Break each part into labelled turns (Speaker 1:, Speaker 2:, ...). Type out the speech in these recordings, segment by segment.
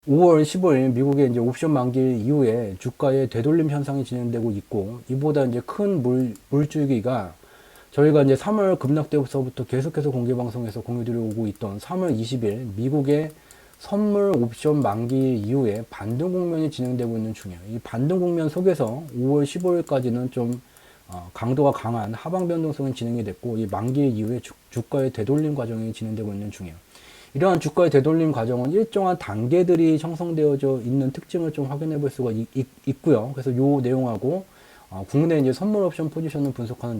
Speaker 1: 5월 15일 미국의 이제 옵션 만기 이후에 주가의 되돌림 현상이 진행되고 있고, 이보다 이제 큰 물줄기가 저희가 이제 3월 급락 때부터 계속해서 공개 방송에서 공유드리고 있던 3월 20일 미국의 선물 옵션 만기 이후에 반등 국면이 진행되고 있는 중이에요. 이 반등 국면 속에서 5월 15일까지는 좀 강도가 강한 하방 변동성이 진행이 됐고, 이 만기 이후에 주가의 되돌림 과정이 진행되고 있는 중이에요. 이러한 주가의 되돌림 과정은 일정한 단계들이 형성되어져 있는 특징을 좀 확인해 볼 수가 있고요. 그래서 이 내용하고 국내 이제 선물 옵션 포지션을 분석하는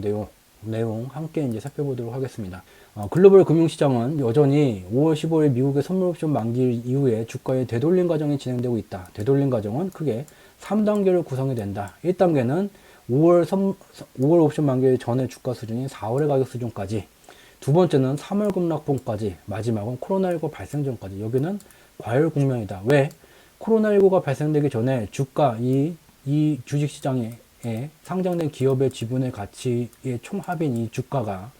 Speaker 1: 내용 함께 이제 살펴보도록 하겠습니다. 글로벌 금융시장은 여전히 5월 15일 미국의 선물 옵션 만기 이후에 주가의 되돌림 과정이 진행되고 있다. 되돌림 과정은 크게 3단계로 구성이 된다. 1단계는 5월 옵션 만기 전의 주가 수준인 4월의 가격 수준까지, 두 번째는 3월 급락분까지, 마지막은 코로나19 발생 전까지. 여기는 과열 국면이다. 왜? 코로나19가 발생되기 전에 주가, 이 주식시장에 상장된 기업의 지분의 가치의 총합인 이 주가가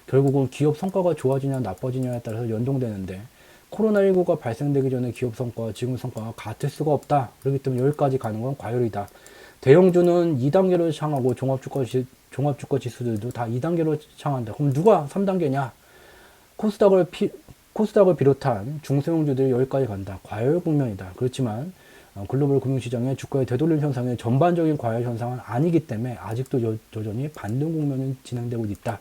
Speaker 1: 결국은 기업 성과가 좋아지냐 나빠지냐에 따라서 연동되는데, 코로나19가 발생되기 전에 기업 성과와 지금 성과가 같을 수가 없다. 그렇기 때문에 여기까지 가는 건 과열이다. 대형주는 2단계로 향하고 종합주가 지수들도 다 2단계로 향한다. 그럼 누가 3단계냐? 코스닥을 비롯한 중소형주들이 여기까지 간다. 과열 국면이다. 그렇지만 글로벌 금융시장의 주가의 되돌림 현상의 전반적인 과열 현상은 아니기 때문에 아직도 여전히 반등 국면이 진행되고 있다.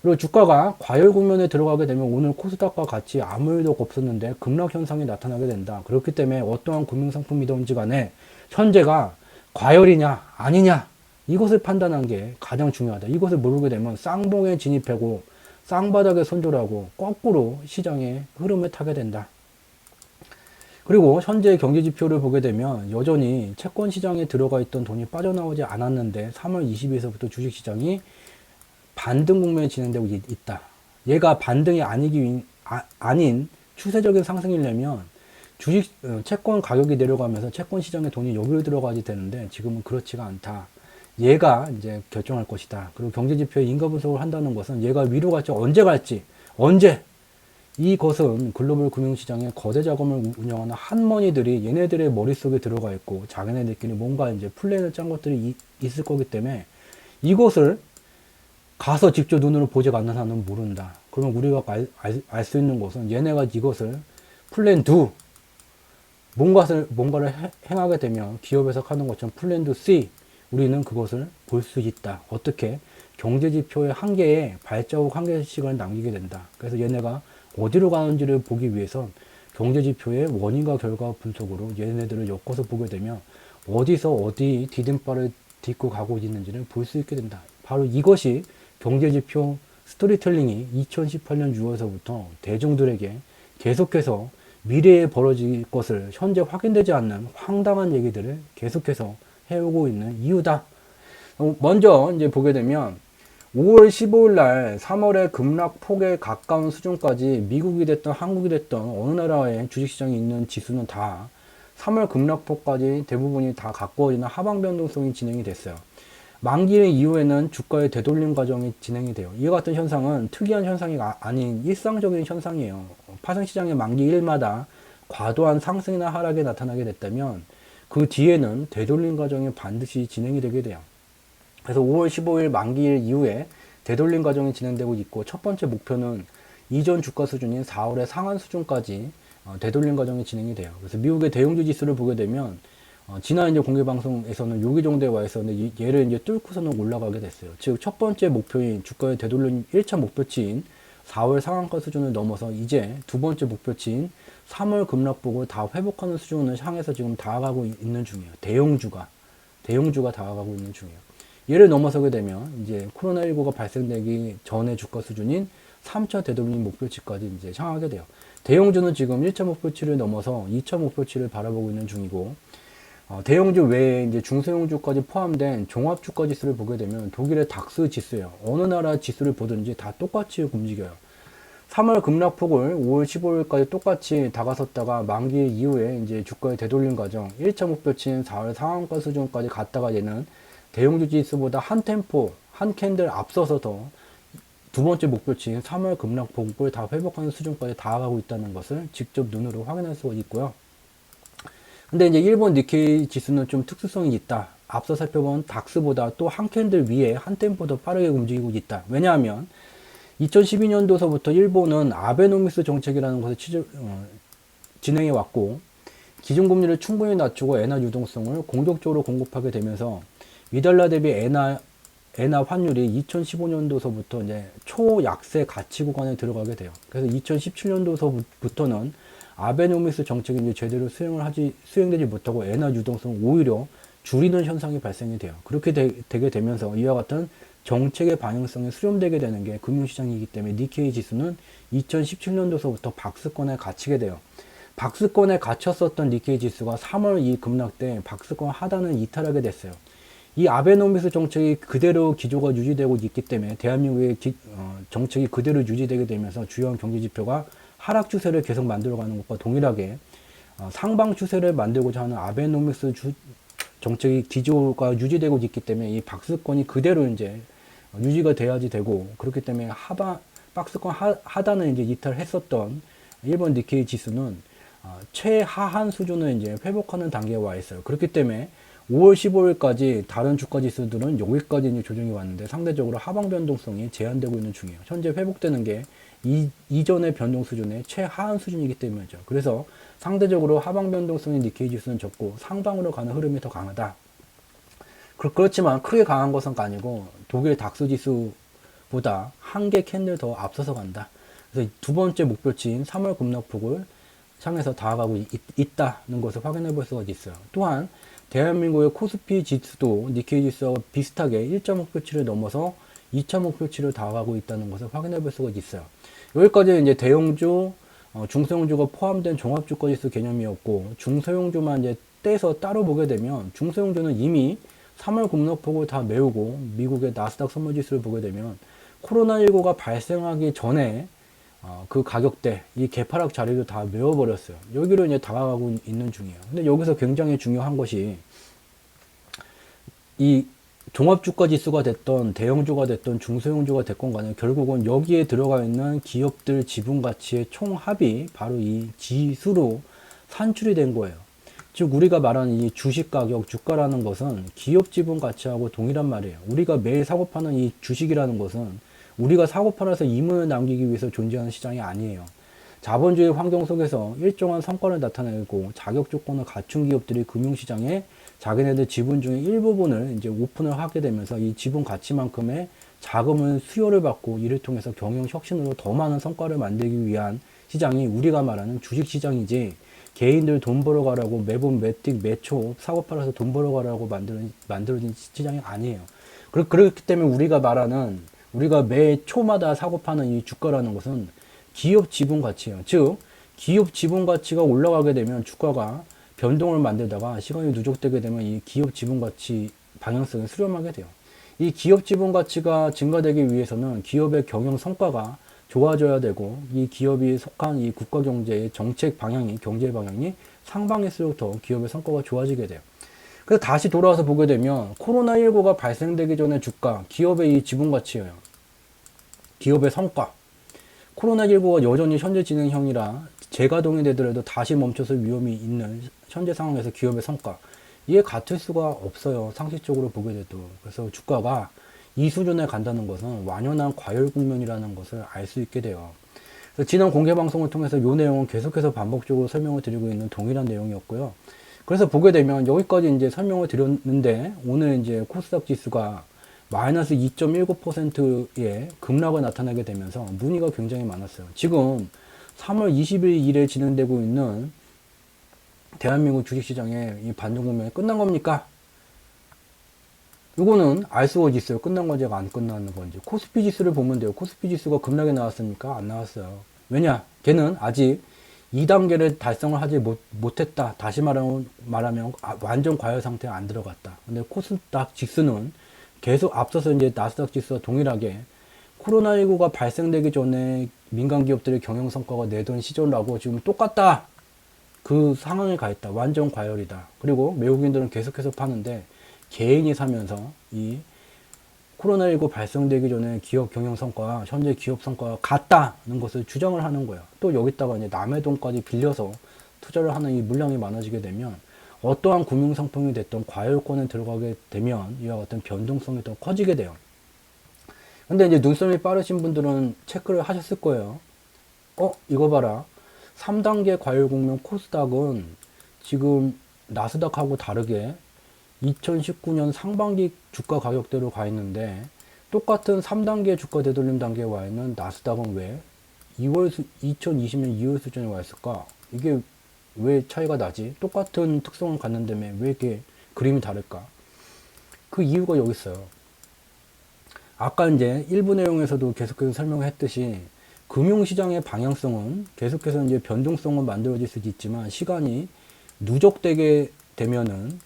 Speaker 1: 그리고 주가가 과열 국면에 들어가게 되면 오늘 코스닥과 같이 아무 일도 없었는데 급락 현상이 나타나게 된다. 그렇기 때문에 어떠한 금융상품이든지 간에 현재가 과열이냐 아니냐, 이것을 판단하는 게 가장 중요하다. 이것을 모르게 되면 쌍봉에 진입하고 쌍바닥에 손절하고 거꾸로 시장의 흐름에 타게 된다. 그리고 현재 경제지표를 보게 되면 여전히 채권 시장에 들어가 있던 돈이 빠져나오지 않았는데 3월 20일서부터 주식시장이 반등 국면이 진행되고 있다. 얘가 반등이 아닌 추세적인 상승이려면 채권 가격이 내려가면서 채권 시장에 돈이 여기로 들어가야 되는데 지금은 그렇지가 않다. 얘가 이제 결정할 것이다. 그리고 경제지표의 인가 분석을 한다는 것은 얘가 위로 갈지 언제 이것은 글로벌 금융시장의 거대 자금을 운영하는 한머니들이 얘네들의 머릿속에 들어가 있고 자기네들끼리 뭔가 이제 플랜을 짠 것들이 있을 거기 때문에 이것을 가서 직접 눈으로 보지 않는 한은 모른다. 그러면 우리가 알 수 있는 것은 얘네가 이것을 플랜 2 뭔가를 행하게 되면 기업에서 하는 것처럼 플랜 2 C, 우리는 그것을 볼 수 있다. 어떻게? 경제지표의 한 개에 발자국 한 개씩을 남기게 된다. 그래서 얘네가 어디로 가는지를 보기 위해선 경제지표의 원인과 결과 분석으로 얘네들을 엮어서 보게 되면 어디서 어디 디딤발을 딛고 가고 있는지를 볼 수 있게 된다. 바로 이것이 경제지표 스토리텔링이 2018년 6월서부터 대중들에게 계속해서 미래에 벌어질 것을 현재 확인되지 않는 황당한 얘기들을 계속해서 해오고 있는 이유다. 먼저 이제 보게 되면 5월 15일 날 3월의 급락폭에 가까운 수준까지 미국이 됐던 한국이 됐던 어느 나라의 주식시장이 있는 지수는 다 3월 급락폭까지 대부분이 다 가까워지는 하방 변동성이 진행이 됐어요. 만기 이후에는 주가의 되돌림 과정이 진행이 돼요. 이와 같은 현상은 특이한 현상이 아닌 일상적인 현상이에요. 파생시장의 만기 일마다 과도한 상승이나 하락이 나타나게 됐다면 그 뒤에는 되돌림 과정이 반드시 진행이 되게 돼요. 그래서 5월 15일 만기일 이후에 되돌림 과정이 진행되고 있고, 첫 번째 목표는 이전 주가 수준인 4월의 상한 수준까지 되돌림 과정이 진행이 돼요. 그래서 미국의 대형주 지수를 보게 되면 지난 이제 공개 방송에서는 여기 정도에 와 있었는데 얘를 이제 뚫고서는 올라가게 됐어요. 즉 첫 번째 목표인 주가의 되돌림 1차 목표치인 4월 상한가 수준을 넘어서 이제 두 번째 목표치인 3월 급락폭을 다 회복하는 수준을 향해서 지금 다가가고 있는 중이에요. 대형주가 다가가고 있는 중이에요. 얘를 넘어서게 되면 이제 코로나19가 발생되기 전의 주가 수준인 3차 되돌림 목표치까지 이제 향하게 돼요. 대형주는 지금 1차 목표치를 넘어서 2차 목표치를 바라보고 있는 중이고, 대형주 외에 이제 중소형주까지 포함된 종합주가 지수를 보게 되면 독일의 닥스 지수예요. 어느 나라 지수를 보든지 다 똑같이 움직여요. 3월 급락폭을 5월 15일까지 똑같이 다가섰다가 만기 이후에 이제 주가의 되돌림 과정, 1차 목표치인 4월 상한가 수준까지 갔다가 얘는 대형주 지수보다 한 템포, 한 캔들 앞서서 두 번째 목표치인 3월 급락폭을 다 회복하는 수준까지 다가가고 있다는 것을 직접 눈으로 확인할 수가 있고요. 근데 이제 일본 니케이 지수는 좀 특수성이 있다. 앞서 살펴본 닥스보다 또 한 캔들 위에 한 템포 더 빠르게 움직이고 있다. 왜냐하면 2012년도서부터 일본은 아베노미스 정책이라는 것을 진행해 왔고, 기준금리를 충분히 낮추고 엔화 유동성을 공격적으로 공급하게 되면서 위달러 대비 엔화 환율이 2015년도서부터 이제 초약세 가치 구간에 들어가게 돼요. 그래서 2017년도서부터는 아베노미스 정책이 이제 제대로 수행되지 못하고 엔화 유동성을 오히려 줄이는 현상이 발생이 돼요. 그렇게 되게 되면서 이와 같은 정책의 방향성에 수렴되게 되는 게 금융시장이기 때문에 니케이 지수는 2017년도서부터 박스권에 갇히게 돼요. 박스권에 갇혔었던 니케이 지수가 3월 이 급락 때 박스권 하단을 이탈하게 됐어요. 이 아베노미스 정책이 그대로 기조가 유지되고 있기 때문에 대한민국의 정책이 그대로 유지되게 되면서 주요한 경제 지표가 하락 추세를 계속 만들어가는 것과 동일하게 상방 추세를 만들고자 하는 아베노미스 정책이 기조가 유지되고 있기 때문에 이 박스권이 그대로 이제 유지가 돼야지 되고, 그렇기 때문에 박스권 하단을 이제 이탈했었던 일본 니케이 지수는 최하한 수준을 이제 회복하는 단계에 와 있어요. 그렇기 때문에 5월 15일까지 다른 주가 지수들은 여기까지 이제 조정이 왔는데 상대적으로 하방 변동성이 제한되고 있는 중이에요. 현재 회복되는 게 이전의 변동 수준의 최하한 수준이기 때문이죠. 그래서 상대적으로 하방 변동성의 니케이 지수는 적고 상방으로 가는 흐름이 더 강하다. 그렇지만 크게 강한 것은 아니고 독일 닥스 지수보다 한 개 캔들 더 앞서서 간다. 그래서 두 번째 목표치인 3월 급락폭을 향해서 다가가고 있다는 것을 확인해 볼 수가 있어요. 또한 대한민국의 코스피 지수도 니케이 지수와 비슷하게 1차 목표치를 넘어서 2차 목표치를 다가가고 있다는 것을 확인해 볼 수가 있어요. 여기까지 이제 대형주, 중소형주가 포함된 종합주가지수 개념이었고, 중소형주만 이제 떼서 따로 보게 되면 중소형주는 이미 3월 급락폭을 다 메우고 미국의 나스닥 선물지수를 보게 되면 코로나19가 발생하기 전에 그 가격대, 이 개파락 자리도 다 메워버렸어요. 여기로 이제 다가가고 있는 중이에요. 근데 여기서 굉장히 중요한 것이 이 종합주가 지수가 됐던 대형주가 됐던 중소형주가 됐건 간에 결국은 여기에 들어가 있는 기업들 지분 가치의 총합이 바로 이 지수로 산출이 된 거예요. 즉 우리가 말하는 이 주식 가격, 주가라는 것은 기업 지분 가치하고 동일한 말이에요. 우리가 매일 사고 파는 이 주식이라는 것은 우리가 사고 팔아서 이문을 남기기 위해서 존재하는 시장이 아니에요. 자본주의 환경 속에서 일정한 성과를 나타내고 자격 조건을 갖춘 기업들이 금융시장에 자기네들 지분 중에 일부분을 이제 오픈을 하게 되면서 이 지분 가치만큼의 자금을 수요를 받고 이를 통해서 경영 혁신으로 더 많은 성과를 만들기 위한 시장이 우리가 말하는 주식 시장이지, 개인들 돈 벌어가라고 매분 매틱 매초 사고 팔아서 돈 벌어가라고 만들어진 시장이 아니에요. 그렇기 때문에 우리가 매 초마다 사고 파는 이 주가라는 것은 기업 지분 가치예요. 즉 기업 지분 가치가 올라가게 되면 주가가 변동을 만들다가 시간이 누적되게 되면 이 기업 지분 가치 방향성이 수렴하게 돼요. 이 기업 지분 가치가 증가되기 위해서는 기업의 경영 성과가 좋아져야 되고, 이 기업이 속한 이 국가 경제의 정책 방향이, 경제 방향이 상방일수록 더 기업의 성과가 좋아지게 돼요. 그래서 다시 돌아와서 보게 되면 코로나19가 발생되기 전에 주가, 기업의 이 지분 가치예요. 기업의 성과. 코로나19가 여전히 현재 진행형이라 재가동이 되더라도 다시 멈춰설 위험이 있는 현재 상황에서 기업의 성과, 이게 같을 수가 없어요. 상식적으로 보게 돼도. 그래서 주가가 이 수준에 간다는 것은 완연한 과열 국면이라는 것을 알 수 있게 돼요. 그래서 지난 공개 방송을 통해서 이 내용은 계속해서 반복적으로 설명을 드리고 있는 동일한 내용이었고요. 그래서 보게 되면 여기까지 이제 설명을 드렸는데, 오늘 이제 코스닥 지수가 마이너스 2.19%의 급락을 나타내게 되면서 문의가 굉장히 많았어요. 지금 3월 20일 일에 진행되고 있는 대한민국 주식시장의 이 반등 국면이 끝난 겁니까? 이거는 알 수가 있어요. 끝난 건지 안 끝나는 건지. 코스피 지수를 보면 돼요. 코스피 지수가 급락에 나왔습니까? 안 나왔어요. 왜냐? 걔는 아직 2단계를 달성을 하지 못했다. 다시 말하면 완전 과열 상태에 안 들어갔다. 근데 코스닥 지수는 계속 앞서서 이제 나스닥 지수와 동일하게 코로나19가 발생되기 전에 민간 기업들의 경영 성과가 내던 시절하고 지금 똑같다. 그 상황에 가 있다. 완전 과열이다. 그리고 외국인들은 계속해서 파는데 개인이 사면서 이 코로나19 발생되기 전에 기업 경영 성과와 현재 기업 성과가 같다는 것을 주장을 하는 거예요. 또 여기다가 이제 남의 돈까지 빌려서 투자를 하는 이 물량이 많아지게 되면 어떠한 금융상품이 됐던 과열권에 들어가게 되면 이와 같은 변동성이 더 커지게 돼요. 근데 이제 눈썰미 빠르신 분들은 체크를 하셨을 거예요. 이거 봐라. 3단계 과열국면 코스닥은 지금 나스닥하고 다르게 2019년 상반기 주가 가격대로 가 있는데, 똑같은 3단계 주가 되돌림 단계에 와 있는 나스닥은 왜 2020년 2월 수준에 와 있을까? 이게 왜 차이가 나지? 똑같은 특성을 갖는다며 왜 이렇게 그림이 다를까? 그 이유가 여기 있어요. 아까 이제 일부 내용에서도 계속해서 설명했듯이 금융시장의 방향성은 계속해서 이제 변동성은 만들어질 수도 있지만, 시간이 누적되게 되면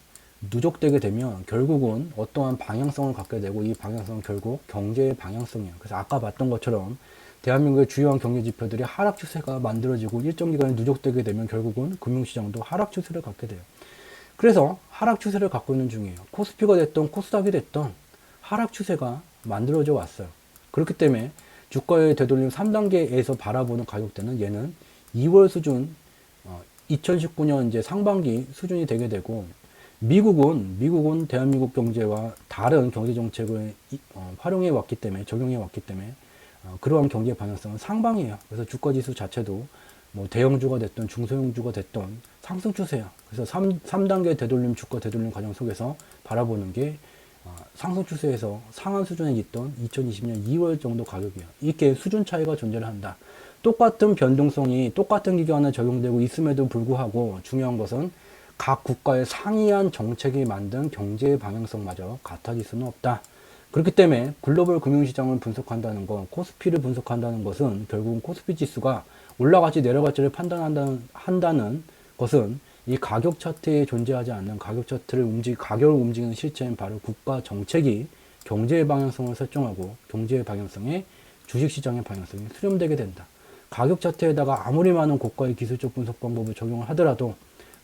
Speaker 1: 결국은 어떠한 방향성을 갖게 되고, 이 방향성은 결국 경제의 방향성이에요. 그래서 아까 봤던 것처럼 대한민국의 주요한 경제 지표들이 하락 추세가 만들어지고 일정 기간이 누적되게 되면 결국은 금융시장도 하락 추세를 갖게 돼요. 그래서 하락 추세를 갖고 있는 중이에요. 코스피가 됐던 코스닥이 됐던 하락 추세가 만들어져 왔어요. 그렇기 때문에 주가의 되돌림 3단계에서 바라보는 가격대는 얘는 2월 수준, 2019년 이제 상반기 수준이 되게 되고, 미국은 대한민국 경제와 다른 경제 정책을 활용해 왔기 때문에, 적용해 왔기 때문에 그러한 경제 방향성은 상방이에요. 그래서 주가 지수 자체도 뭐 대형주가 됐던 중소형주가 됐던 상승 추세야. 그래서 3단계 되돌림, 주가 되돌림 과정 속에서 바라보는 게 상승 추세에서 상한 수준에 있던 2020년 2월 정도 가격이야. 이렇게 수준 차이가 존재를 한다. 똑같은 변동성이 똑같은 기간에 적용되고 있음에도 불구하고 중요한 것은 각 국가의 상이한 정책이 만든 경제의 방향성마저 같아질 수는 없다. 그렇기 때문에 글로벌 금융시장을 분석한다는 것, 코스피를 분석한다는 것은 결국은 코스피 지수가 올라갈지 내려갈지를 판단한다는 것은 이 가격 차트에 존재하지 않는 가격 차트를 가격을 움직이는 실체인 바로 국가 정책이 경제의 방향성을 설정하고 경제의 방향성에 주식시장의 방향성이 수렴되게 된다. 가격 차트에다가 아무리 많은 고가의 기술적 분석 방법을 적용을 하더라도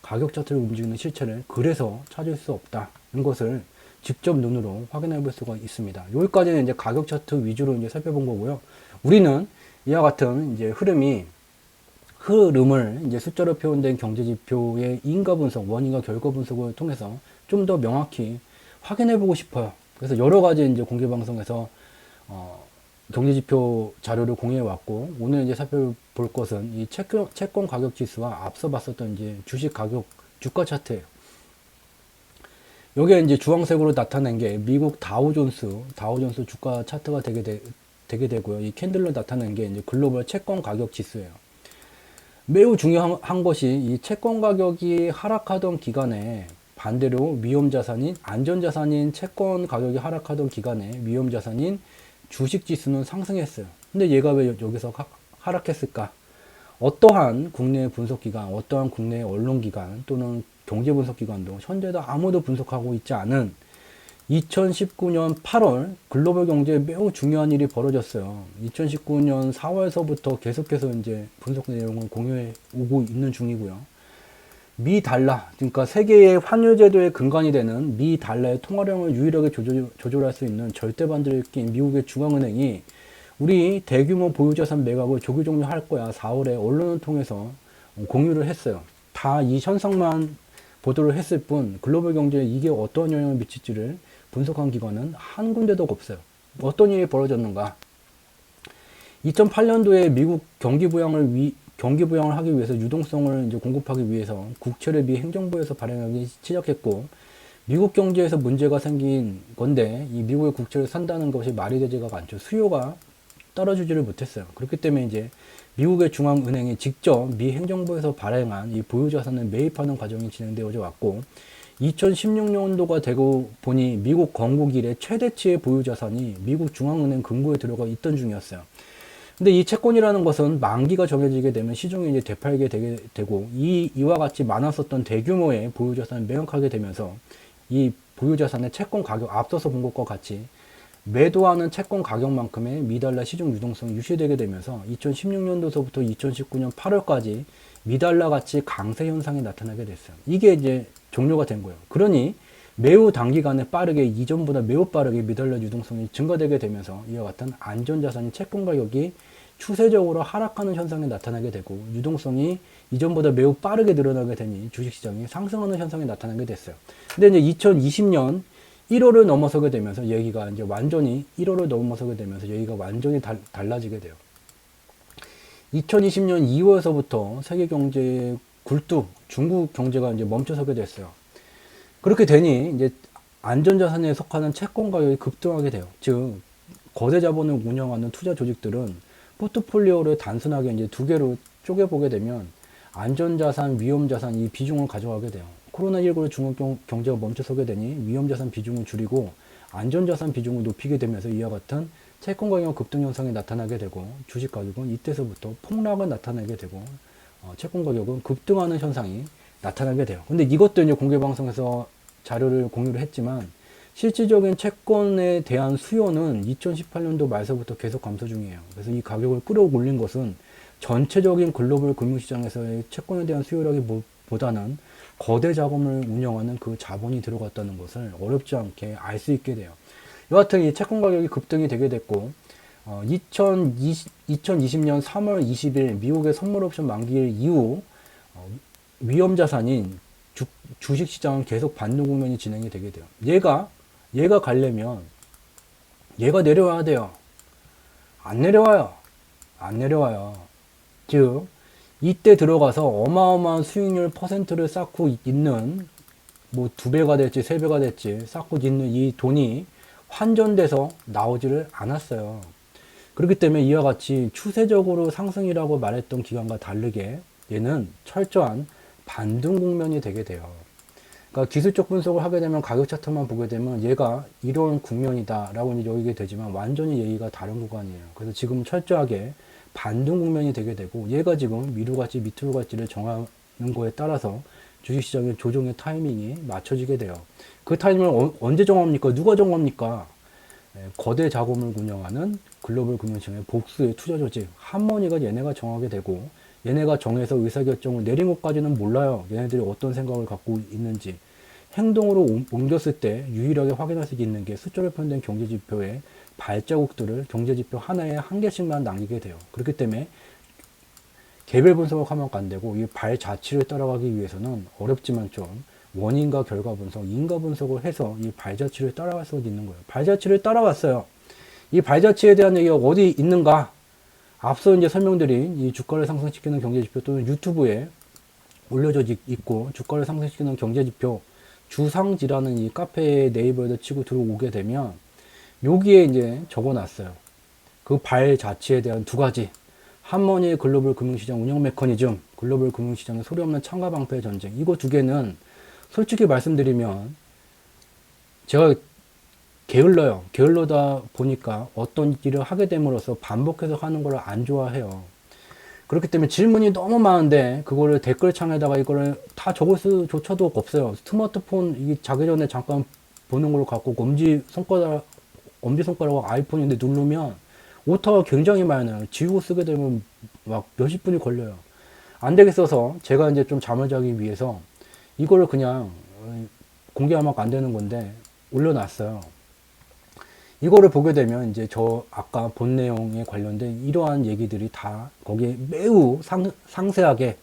Speaker 1: 가격 차트를 움직이는 실체를 그래서 찾을 수 없다는 것을 직접 눈으로 확인해 볼 수가 있습니다. 여기까지는 이제 가격 차트 위주로 이제 살펴본 거고요. 우리는 이와 같은 이제 흐름을 이제 숫자로 표현된 경제 지표의 인과 분석, 원인과 결과 분석을 통해서 좀 더 명확히 확인해 보고 싶어요. 그래서 여러 가지 이제 공개 방송에서 경제 지표 자료를 공유해 왔고, 오늘 이제 살펴볼 것은 이 채권 가격 지수와 앞서 봤었던 이제 주식 가격 주가 차트예요. 여기에 이제 주황색으로 나타낸 게 미국 다우존스 주가 차트가 되게 되고요. 이 캔들로 나타낸 게 이제 글로벌 채권 가격 지수예요. 매우 중요한 것이 이 채권 가격이 하락하던 기간에 반대로 위험자산인 안전자산인 채권 가격이 하락하던 기간에 위험자산인 주식지수는 상승했어요. 근데 얘가 왜 여기서 하락했을까? 어떠한 국내 분석기관, 어떠한 국내 언론기관 또는 경제분석기관도 현재도 아무도 분석하고 있지 않은 2019년 8월 글로벌 경제에 매우 중요한 일이 벌어졌어요. 2019년 4월서부터 계속해서 이제 분석 내용을 공유해 오고 있는 중이고요. 미 달러, 그러니까 세계의 환율 제도의 근간이 되는 미 달러의 통화량을 유일하게 조절할 수 있는 절대반대를 낀 미국의 중앙은행이 우리 대규모 보유자산 매각을 조기 종료할 거야. 4월에 언론을 통해서 공유를 했어요. 다 이 현상만 보도를 했을 뿐 글로벌 경제에 이게 어떤 영향을 미칠지를 분석한 기관은 한 군데도 없어요. 어떤 일이 벌어졌는가? 2008년도에 미국 경기 부양을 하기 위해서 유동성을 이제 공급하기 위해서 국채를 미 행정부에서 발행하기 시작했고, 미국 경제에서 문제가 생긴 건데 이 미국의 국채를 산다는 것이 말이 되지가 않죠. 수요가 따라주지를 못했어요. 그렇기 때문에 이제 미국의 중앙은행이 직접 미 행정부에서 발행한 이 보유자산을 매입하는 과정이 진행되어져 왔고, 2016년도가 되고 보니 미국 건국 이래 최대치의 보유자산이 미국 중앙은행 금고에 들어가 있던 중이었어요. 근데 이 채권이라는 것은 만기가 정해지게 되면 시중에 이제 되팔게 되게 되고, 이와 같이 많았었던 대규모의 보유자산을 매각하게 되면서 이 보유자산의 채권 가격, 앞서서 본 것과 같이 매도하는 채권 가격만큼의 미달러 시중 유동성이 유지되게 되면서 2016년도서부터 2019년 8월까지 미달러 가치 강세 현상이 나타나게 됐어요. 이게 이제 종료가 된 거예요. 그러니 매우 단기간에 빠르게, 이전보다 매우 빠르게 미달러 유동성이 증가되게 되면서 이와 같은 안전자산인 채권 가격이 추세적으로 하락하는 현상이 나타나게 되고 유동성이 이전보다 매우 빠르게 늘어나게 되니 주식시장이 상승하는 현상이 나타나게 됐어요. 근데 이제 2020년 1월을 넘어서게 되면서 얘기가 이제 완전히 1월을 넘어서게 되면서 얘기가 완전히 달라지게 돼요. 2020년 2월에서부터 세계 경제의 굴뚝, 중국 경제가 이제 멈춰서게 됐어요. 그렇게 되니 이제 안전자산에 속하는 채권 가격이 급등하게 돼요. 즉, 거대 자본을 운영하는 투자 조직들은 포트폴리오를 단순하게 이제 두 개로 쪼개보게 되면 안전자산, 위험자산 이 비중을 가져가게 돼요. 코로나19로 중국 경제가 멈춰서게 되니 위험자산 비중을 줄이고 안전자산 비중을 높이게 되면서 이와 같은 채권 가격 급등 현상이 나타나게 되고 주식 가격은 이때서부터 폭락을 나타내게 되고 채권 가격은 급등하는 현상이 나타나게 돼요. 근데 이것도 이제 공개 방송에서 자료를 공유를 했지만 실질적인 채권에 대한 수요는 2018년도 말서부터 계속 감소 중이에요. 그래서 이 가격을 끌어올린 것은 전체적인 글로벌 금융시장에서의 채권에 대한 수요라기보다는 거대 자금을 운영하는 그 자본이 들어갔다는 것을 어렵지 않게 알 수 있게 돼요. 여하튼 이 채권 가격이 급등이 되게 됐고 2020년 3월 20일 미국의 선물 옵션 만기일 이후 위험자산인 주식시장은 계속 반등 국면이 진행이 되게 돼요. 얘가 가려면 얘가 내려와야 돼요. 안 내려와요. 즉 이때 들어가서 어마어마한 수익률 퍼센트를 쌓고 있는 뭐 2배가 될지 3배가 될지 쌓고 있는 이 돈이 환전돼서 나오지를 않았어요. 그렇기 때문에 이와 같이 추세적으로 상승이라고 말했던 기간과 다르게 얘는 철저한 반등 국면이 되게 돼요. 그러니까 기술적 분석을 하게 되면 가격 차트만 보게 되면 얘가 이런 국면이다 라고 이제 여기게 되지만 완전히 얘기가 다른 구간이에요. 그래서 지금 철저하게 반등 국면이 되게 되고 얘가 지금 위로 갈지 밑으로 갈지를 정하는 거에 따라서 주식시장의 조정의 타이밍이 맞춰지게 돼요. 그 타이밍을 언제 정합니까? 누가 정합니까? 거대 자금을 운영하는 글로벌 금융시장의 복수의 투자 조직 한머니가 얘네가 정하게 되고 얘네가 정해서 의사결정을 내린 것까지는 몰라요. 얘네들이 어떤 생각을 갖고 있는지. 행동으로 옮겼을 때 유일하게 확인할 수 있는 게 숫자로 표현된 경제지표의 발자국들을 경제지표 하나에 한 개씩만 남기게 돼요. 그렇기 때문에 개별 분석을 하면 안 되고 이 발자취를 따라가기 위해서는 어렵지만 좀 원인과 결과 분석, 인과 분석을 해서 이 발자취를 따라갈 수 있는 거예요. 발자취를 따라갔어요. 이 발자취에 대한 얘기가 어디 있는가? 앞서 이제 설명드린 이 주가를 상승시키는 경제지표 또는 유튜브에 올려져 있고 주가를 상승시키는 경제지표 주상지라는 이 카페 네이버에도 치고 들어오게 되면 여기에 이제 적어놨어요. 그 발자취에 대한 두 가지. 한머니의 글로벌 금융시장 운영 메커니즘, 글로벌 금융시장의 소리 없는 창과 방패의 전쟁. 이거 두 개는 솔직히 말씀드리면 제가 게을러다 보니까 어떤 일을 하게 됨으로써 반복해서 하는 걸 안 좋아해요. 그렇기 때문에 질문이 너무 많은데 그거를 댓글창에다가 이거를 다 적을 수조차도 없어요. 스마트폰 이게 자기 전에 잠깐 보는 걸 갖고 엄지손가락하고 아이폰인데 누르면 오타가 굉장히 많이 나요. 지우고 쓰게 되면 막 몇십 분이 걸려요. 안 되겠어서 제가 이제 좀 잠을 자기 위해서 이거를 그냥 공개하면 안 되는 건데 올려놨어요. 이거를 보게 되면 이제 저 아까 본 내용에 관련된 이러한 얘기들이 다 거기에 매우 상세하게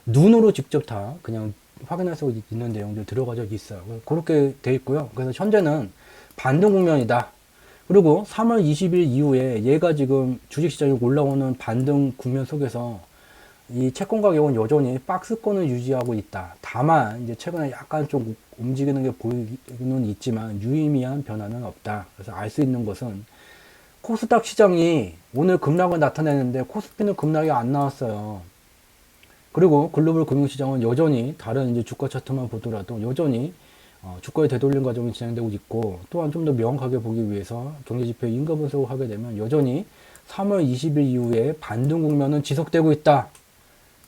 Speaker 1: 눈으로 직접 다 그냥 확인할 수 있는 내용들 들어가져 있어요. 그렇게 돼 있고요. 그래서 현재는 반등 국면이다. 그리고 3월 20일 이후에 얘가 지금 주식시장이 올라오는 반등 국면 속에서 이 채권 가격은 여전히 박스권을 유지하고 있다. 다만 이제 최근에 약간 좀 움직이는 게 보이는 있지만 유의미한 변화는 없다. 그래서 알 수 있는 것은 코스닥 시장이 오늘 급락을 나타내는데 코스피는 급락이 안 나왔어요. 그리고 글로벌 금융시장은 여전히 다른 이제 주가 차트만 보더라도 여전히 주가의 되돌림 과정이 진행되고 있고 또한 좀 더 명확하게 보기 위해서 경제지표 인가 분석을 하게 되면 여전히 3월 20일 이후에 반등 국면은 지속되고 있다.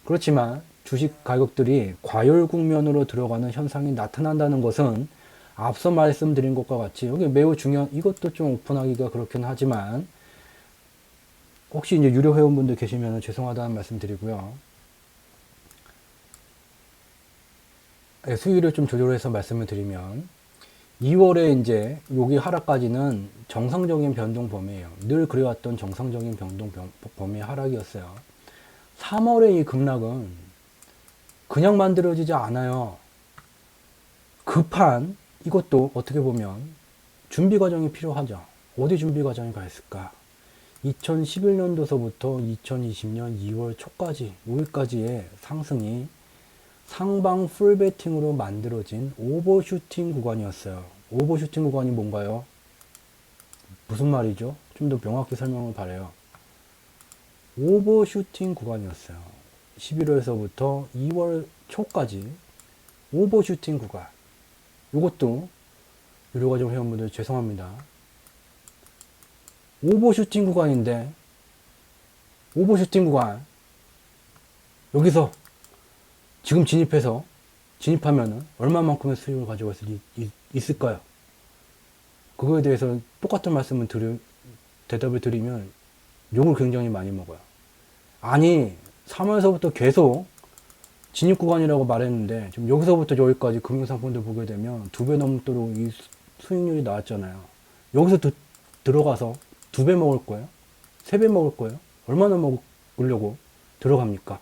Speaker 1: 그렇지만 주식 가격들이 과열 국면으로 들어가는 현상이 나타난다는 것은 앞서 말씀드린 것과 같이 여기 매우 중요한 이것도 좀 오픈하기가 그렇긴 하지만 혹시 이제 유료 회원분들 계시면 죄송하다는 말씀 드리고요. 수위를 좀 조절해서 말씀을 드리면 2월에 이제 여기 하락까지는 정상적인 변동 범위예요. 늘 그래왔던 정상적인 변동 범위의 하락이었어요. 3월의 이 급락은 그냥 만들어지지 않아요. 급한 이것도 어떻게 보면 준비 과정이 필요하죠. 어디 준비 과정이 가 있을까? 2011년도서부터 2020년 2월 초까지, 5일까지의 상승이 상방 풀베팅으로 만들어진 오버슈팅 구간이었어요. 오버슈팅 구간이 뭔가요? 무슨 말이죠? 좀 더 명확히 설명을 바래요. 오버슈팅 구간이었어요. 11월에서부터 2월 초까지 오버슈팅 구간. 이것도 유료과정 회원분들 죄송합니다. 오버슈팅 구간인데 오버슈팅 구간 여기서 지금 진입하면은 얼마만큼의 수익을 가져갈 수 있을까요? 그거에 대해서 똑같은 말씀을 대답을 드리면 욕을 굉장히 많이 먹어요. 아니 3월에서부터 계속 진입 구간이라고 말했는데 지금 여기서부터 여기까지 금융상품들 보게 되면 2배 넘도록 이 수익률이 나왔잖아요. 여기서 들어가서 2배 먹을 거예요? 3배 먹을 거예요? 얼마나 먹으려고 들어갑니까?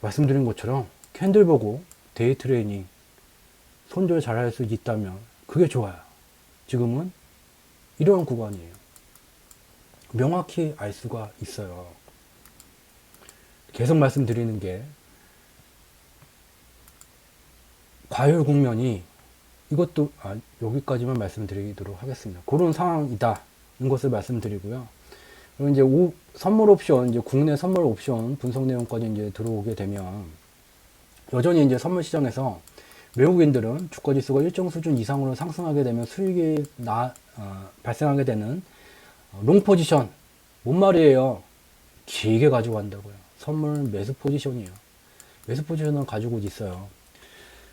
Speaker 1: 말씀드린 것처럼 캔들 보고 데이 트레이닝 손절 잘할 수 있다면 그게 좋아요. 지금은 이런 구간이에요. 명확히 알 수가 있어요. 계속 말씀드리는 게 과열 국면이 이것도 여기까지만 말씀드리도록 하겠습니다. 그런 상황이다. 인 것을 말씀드리고요. 그리고 이제 선물 옵션, 이제 국내 선물 옵션 분석 내용까지 이제 들어오게 되면 여전히 이제 선물 시장에서 외국인들은 주가 지수가 일정 수준 이상으로 상승하게 되면 수익이 발생하게 되는 롱 포지션, 뭔 말이에요? 길게 가지고 간다고요. 선물 매수 포지션이에요. 매수 포지션을 가지고 있어요.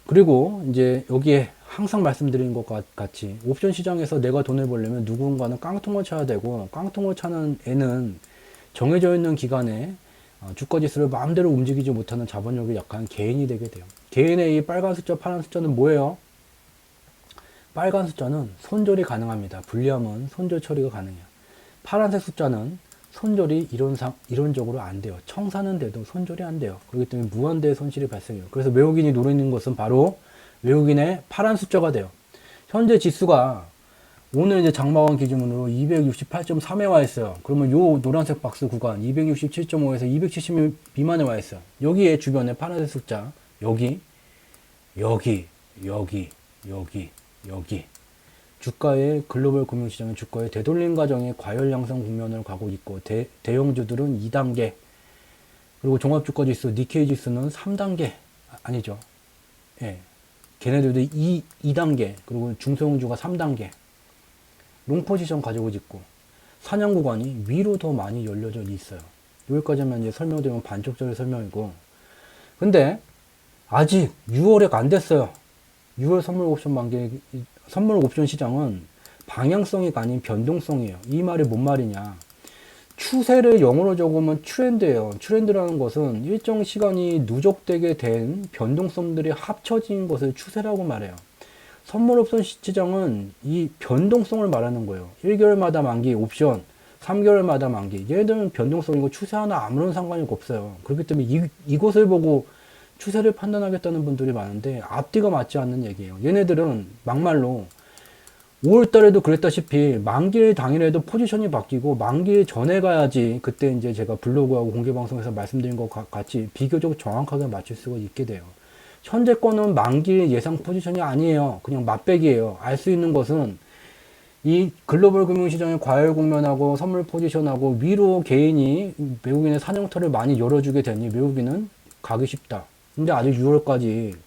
Speaker 1: 그리고 이제 여기에 항상 말씀드린 것 같이 옵션 시장에서 내가 돈을 벌려면 누군가는 깡통을 쳐야 되고, 깡통을 차는 애는 정해져 있는 기간에 주가 지수를 마음대로 움직이지 못하는 자본력이 약한 개인이 되게 돼요. 개인의 이 빨간 숫자, 파란 숫자는 뭐예요? 빨간 숫자는 손절이 가능합니다. 불리하면 손절 처리가 가능해요. 파란색 숫자는 손절이 이론적으로 안 돼요. 청사는데도 손절이 안 돼요. 그렇기 때문에 무한대의 손실이 발생해요. 그래서 외국인이 노리는 것은 바로 외국인의 파란 숫자가 돼요. 현재 지수가 오늘 이제 장마원 기준으로 268.3에 와 있어요. 그러면 요 노란색 박스 구간 267.5에서 270 미만에 와 있어요. 여기에 주변에 파란색 숫자 여기 주가의 글로벌 금융시장의 주가의 되돌림 과정에 과열 양상 국면을 가고 있고 대형주들은 2단계 그리고 종합주가지수 니케이 지수는 3단계 아니죠. 예. 걔네들도 2단계 그리고 중소형주가 3단계 롱 포지션 가지고 있고 사냥 구간이 위로 더 많이 열려져 있어요. 여기까지만 이제 설명드리면 반쪽짜리 설명이고 근데 아직 6월에 안 됐어요. 6월 선물 옵션 시장은 방향성이 아닌 변동성이에요. 이 말이 뭔 말이냐. 추세를 영어로 적으면 트렌드예요. 트렌드라는 것은 일정 시간이 누적되게 된 변동성들이 합쳐진 것을 추세라고 말해요. 선물 옵션 시장은 이 변동성을 말하는 거예요. 1개월마다 만기 옵션, 3개월마다 만기. 얘네들은 변동성이고 추세하나 아무런 상관이 없어요. 그렇기 때문에 이것을 보고 추세를 판단하겠다는 분들이 많은데 앞뒤가 맞지 않는 얘기예요. 얘네들은 막말로 5월달에도 그랬다시피 만기일 당일에도 포지션이 바뀌고 만기일 전에 가야지 그때 이제 제가 블로그하고 공개방송에서 말씀드린 것 같이 비교적 정확하게 맞출 수가 있게 돼요. 현재 거는 만기일 예상 포지션이 아니에요. 그냥 맛배기예요. 알 수 있는 것은 이 글로벌 금융시장의 과열 국면하고 선물 포지션하고 위로 개인이 외국인의 사냥터를 많이 열어주게 되니 외국인은 가기 쉽다. 근데 아직 6월까지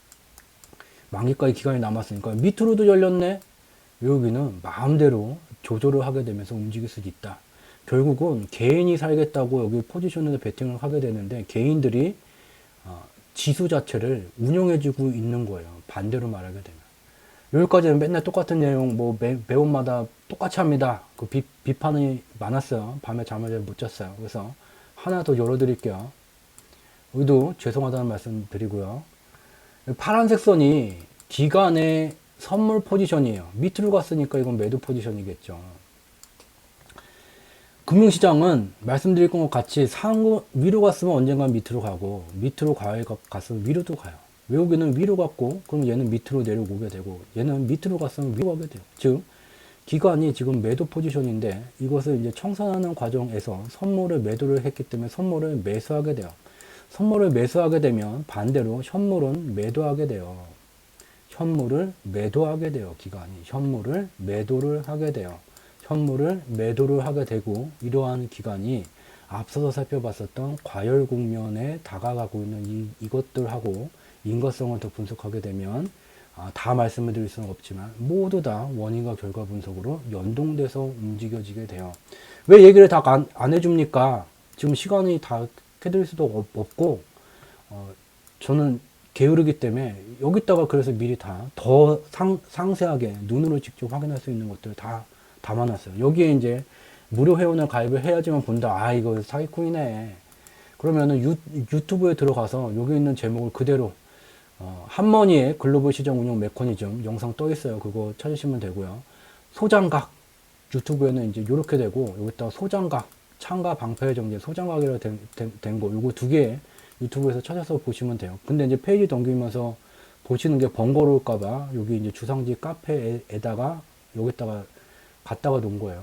Speaker 1: 만기까지 기간이 남았으니까 밑으로도 열렸네. 외국인은 마음대로 조절을 하게 되면서 움직일 수 있다. 결국은 개인이 살겠다고 여기 포지션에서 베팅을 하게 되는데 개인들이 지수 자체를 운영해주고 있는 거예요. 반대로 말하게 되면. 여기까지는 맨날 똑같은 내용, 뭐 매번마다 똑같이 합니다. 그 비판이 많았어요. 밤에 잠을 잘 못 잤어요. 그래서 하나 더 열어드릴게요. 여기도 죄송하다는 말씀 드리고요. 파란색 선이 기간의 선물 포지션이에요. 밑으로 갔으니까 이건 매도 포지션이겠죠. 금융시장은 말씀드릴 것 같이 위로 갔으면 언젠간 밑으로 가고 밑으로 갔으면 위로도 가요. 외국인은 위로 갔고 그럼 얘는 밑으로 내려오게 되고 얘는 밑으로 갔으면 위로 가게 돼요. 즉 기관이 지금 매도 포지션인데 이것을 이제 청산하는 과정에서 선물을 매도를 했기 때문에 선물을 매수하게 돼요. 선물을 매수하게 되면 반대로 현물은 매도하게 돼요. 현물을 매도하게 돼요. 기관이 현물을 매도를 하게 돼요. 현물을 매도를 하게 되고 이러한 기간이 앞서서 살펴봤었던 과열 국면에 다가가고 있는 이것들하고 인과성을 더 분석하게 되면 다 말씀을 드릴 수는 없지만 모두 다 원인과 결과 분석으로 연동돼서 움직여지게 돼요. 왜 얘기를 다 안 해줍니까? 지금 시간이 다 해드릴 수도 없고 저는 게으르기 때문에 여기다가 그래서 미리 다 더 상세하게 눈으로 직접 확인할 수 있는 것들 다 담아놨어요. 여기에 이제 무료 회원을 가입을 해야지만 본다. 아 이거 사기꾼이네. 그러면은 유튜브에 들어가서 여기 있는 제목을 그대로 한머니의 글로벌 시장 운영 메커니즘 영상 떠 있어요. 그거 찾으시면 되고요. 소장각 유튜브에는 이제 이렇게 되고 여기다가 소장각 창가 방패의 정제 소장각이라 된 거 요거 두 개 유튜브에서 찾아서 보시면 돼요. 근데 이제 페이지 넘기면서 보시는 게 번거로울까봐 여기 이제 주상지 카페에다가 여기다가 갖다가 놓은 거예요.